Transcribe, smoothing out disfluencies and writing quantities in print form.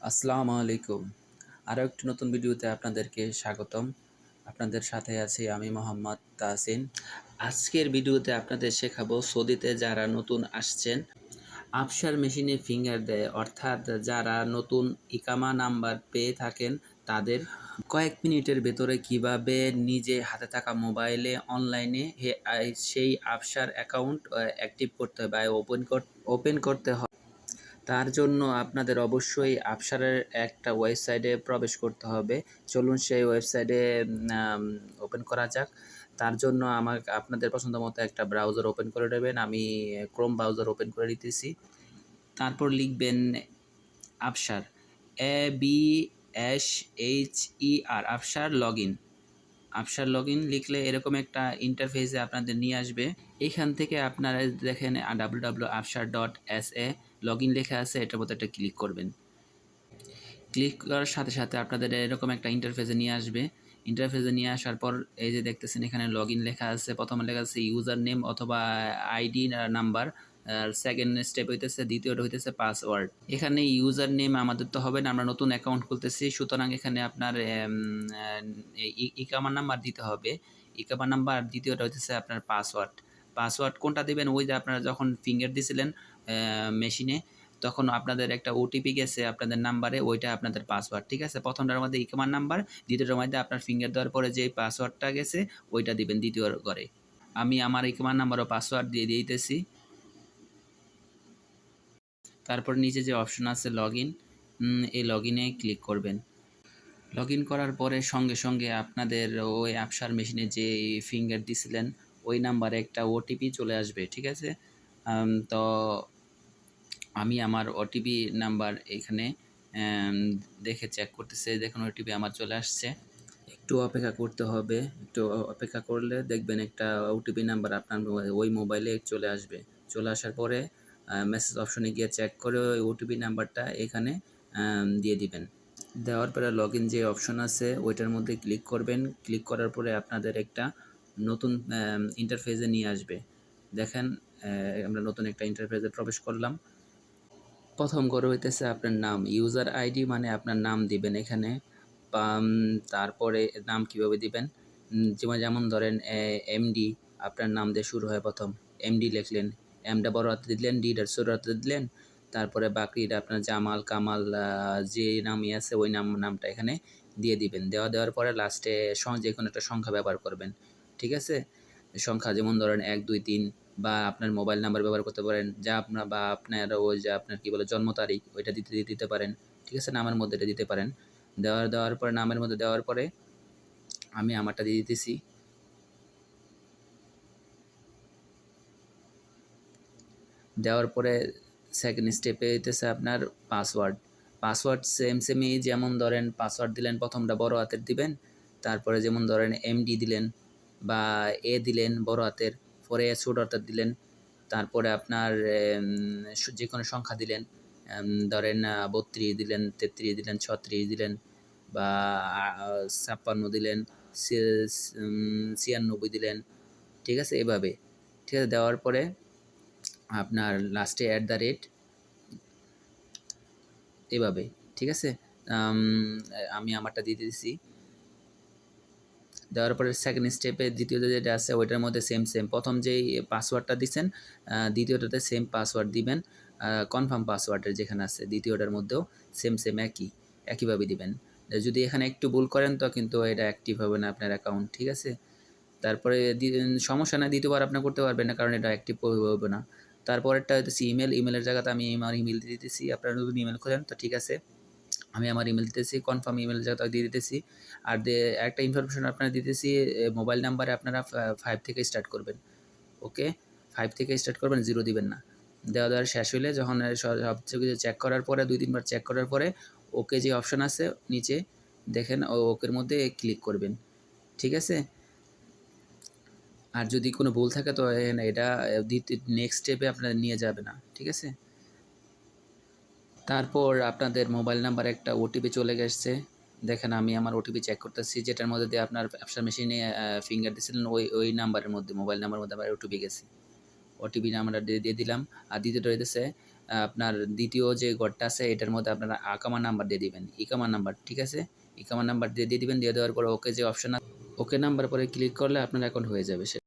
আসসালামু আলাইকুম। আরও একটি নতুন ভিডিওতে আপনাদেরকে স্বাগতম। আপনাদের সাথে আছি আমি মোহাম্মদ তাহসিন। আজকের ভিডিওতে আপনাদের শেখাবো সৌদিতে যারা নতুন আসছেন আফসার মেশিনে ফিঙ্গার দেয়, অর্থাৎ যারা নতুন ইকামা নাম্বার পেয়ে থাকেন তাদের কয়েক মিনিটের ভেতরে কিভাবে নিজে হাতে থাকা মোবাইলে অনলাইনে সেই আফসার অ্যাকাউন্ট অ্যাক্টিভ করতে হয় বা ওপেন করতে হয়। তার জন্য আপনাদের অবশ্যই আফসারের একটা ওয়েবসাইটে প্রবেশ করতে হবে। চলুন সেই ওয়েবসাইটে ওপেন করা যাক। তার জন্য আপনাদের পছন্দ মতো একটা ব্রাউজার ওপেন করে নেবেন। আমি ক্রোম ব্রাউজার ওপেন করে নিতেছি। তারপর লিখবেন আফসার, ABSHER, আফসার লগইন লিখলে এরকম একটা ইন্টারফেসে আপনাদের নিয়ে আসবে। এইখান থেকে আপনারা দেখেন www.afshar.sa লগইন লেখা আছে, এটার মধ্যে একটা ক্লিক করবেন। ক্লিক করার সাথে সাথে আপনাদের এরকম একটা ইন্টারফেসে নিয়ে আসবে। ইন্টারফেসে নিয়ে আসার পর এই যে দেখতেছেন এখানে লগইন লেখা আছে। প্রথমে লেখা আছে ইউজার নেম অথবা আইডি নাম্বার, আর সেকেন্ড স্টেপ হইতেছে, দ্বিতীয়টা হইতেছে পাসওয়ার্ড। এখানে ইউজার নেম আমাদের তো হবে না, আমরা নতুন অ্যাকাউন্ট খুলতেছি, সুতরাং এখানে আপনার ইকামা নাম্বার দিতে হবে। ইকামা নাম্বার, দ্বিতীয়টা হইতেছে আপনার পাসওয়ার্ড কোনটা দিবেন, ওই যে আপনারা যখন ফিঙ্গার দিছিলেন মেশিনে তখন আপনাদের একটা ওটিপি গেছে আপনাদের নাম্বারে, ওইটা আপনাদের পাসওয়ার্ড। ঠিক আছে, প্রথমটার মধ্যে ইকামার নাম্বার, দ্বিতীয়টার মধ্যে আপনার ফিঙ্গার দেওয়ার পরে যে পাসওয়ার্ডটা গেছে ওইটা দিবেন দ্বিতীয় ঘরে। আমি আমার ইকামার নাম্বার ও পাসওয়ার্ড দিয়ে দিতেছি। তারপর নিচে যে অপশন আছে লগইন, এই লগইনে ক্লিক করবেন। লগইন করার পরে সঙ্গে সঙ্গে আপনাদের ওই আফসার মেশিনে যে ফিঙ্গার দিছিলেন ওই নাম্বারে একটা ওটিপি চলে আসবে। ঠিক আছে, তো আমি আমার ওটিপি নাম্বার এখানে দেখে চেক করতেছে। দেখুন ওটিপি আমার চলে আসছে। একটু অপেক্ষা করতে হবে। একটু অপেক্ষা করলে দেখবেন একটা ওটিপি নাম্বার আপনার ওই মোবাইলে চলে আসবে। চলে আসার পরে মেসেজ অপশনে গিয়ে চেক করে ওই ওটিপি নাম্বারটা এখানে দিয়ে দিবেন। দেওয়ার পরে লগইন যে অপশন আছে ওইটার মধ্যে ক্লিক করবেন। ক্লিক করার পরে আপনাদের একটা নতুন ইন্টারফেসে নিয়ে আসবে। দেখেন আমরা নতুন একটা ইন্টারফেসে প্রবেশ করলাম। প্রথম করে হইতেছে আপনার নাম, ইউজার আইডি মানে আপনার নাম দিবেন এখানে। তারপরে নাম কিভাবে দিবেন, যেমন ধরেন এমডি, আপনার নাম দিয়ে শুরু হয় প্রথম, এমডি লিখলেন, এমটা বড় হাতে দিলেন, ডিটা ছোট হাতে দিলেন, তারপরে বাকিটা আপনার জামাল কামাল যে নামই আছে ওই নামটা এখানে দিয়ে দিবেন। দেওয়ার পরে লাস্টে যে কোনো একটা সংখ্যা ব্যবহার করবেন। ঠিক আছে, সংখ্যা যেমন ধরেন 1 2 3 বা আপনার মোবাইল নাম্বার ব্যবহার করতে পারেন, যা আপনার বা আপনার ওই যে আপনার কী বলে জন্ম তারিখ ওইটা দিতে পারেন। ঠিক আছে, নামের মধ্যে এটা দিতে পারেন। দেওয়ার পরে নামের মধ্যে দেওয়ার পরে আমি আমারটা দিয়ে দিতেছি। দেওয়ার পরে সেকেন্ড স্টেপে হইতেছে আপনার পাসওয়ার্ড সেমই, যেমন ধরেন পাসওয়ার্ড দিলেন প্রথমটা বড় হাতের দিবেন, তারপরে যেমন ধরেন এমডি দিলেন বা এ দিলেন বড় হাতের, পরে ছোট হাতের দিলেন, তারপরে আপনার যে কোনো সংখ্যা দিলেন, ধরেন 32 দিলেন, 33 দিলেন, 36 দিলেন বা 56 দিলেন, 96 দিলেন। ঠিক আছে, এভাবে। ঠিক আছে, দেওয়ার পরে আপনার লাস্টে @ এভাবে। ঠিক আছে, আমি আমারটা দিয়ে দিয়েছি। দেওয়ার পরে সেকেন্ড স্টেপে দ্বিতীয়তে যেটা আছে ওইটার মধ্যে সেম প্রথম যেই পাসওয়ার্ডটা দিচ্ছেন দ্বিতীয়টাতে সেম পাসওয়ার্ড দিবেন। কনফার্ম পাসওয়ার্ডের যেখানে আছে দ্বিতীয়টার মধ্যেও সেম একইভাবে দিবেন। যদি এখানে একটু ভুল করেন তো কিন্তু এটা অ্যাক্টিভ হবে না আপনার অ্যাকাউন্ট। ঠিক আছে, তারপরে সমস্যা না, দ্বিতীয়বার আপনি করতে পারবেন না কারণ এটা অ্যাক্টিভ হবে না। তারপরেরটা হইতেছে ইমেলের জায়গাতে আমি আমার ইমেল দিয়ে দিতেছি। আপনারা নতুন ইমেল খোলেন তো ঠিক আছে, আমি আমার ইমেল দিতেছি, কনফার্ম ইমেল জায়গাতে দিয়ে দিতেছি। আর একটা ইনফরমেশন আপনারা দিতেছি, মোবাইল নাম্বারে আপনারা 5 থেকে স্টার্ট করবেন। ওকে, 5 থেকে স্টার্ট করবেন, 0 দিবেন না। দেওয়া শেষ হইলে যখন সব কিছু চেক করার পরে 2-3 বার চেক করার পরে ওকে যে অপশন আছে নিচে দেখেন, ওকের মধ্যে ক্লিক করবেন। ঠিক আছে, আর যদি কোনো ভুল থাকে তো এটা নেক্সট স্টেপে আপনারা নিয়ে যাবে না। ঠিক আছে, তারপর আপনাদের মোবাইল নাম্বারে একটা ওটিপি চলে গেছে। দেখেন আমি আমার ওটিপি চেক করতেছি, যেটার মধ্যে দিয়ে আপনার ব্যবসার মেশিনে ফিঙ্গার দিয়েছিলেন ওই নাম্বারের মধ্যে, মোবাইল নাম্বারের মধ্যে আমার ওটিপি গেছে। ওটিপি নাম্বারটা দিয়ে দিলাম। আর দ্বিতীয়টা হইতেছে আপনার দ্বিতীয় যে ঘরটা আছে এটার মধ্যে আপনারা আকামা নাম্বার দিয়ে দিবেন, ইকামা নাম্বার, ঠিক আছে? ইকামা নাম্বার দিয়ে দিবেন, দিয়ে দেওয়ার পরে ওকে যে অপশন আছে ওকে নাম্বার পরে ক্লিক করলে আপনার অ্যাকাউন্ট হয়ে যাবে।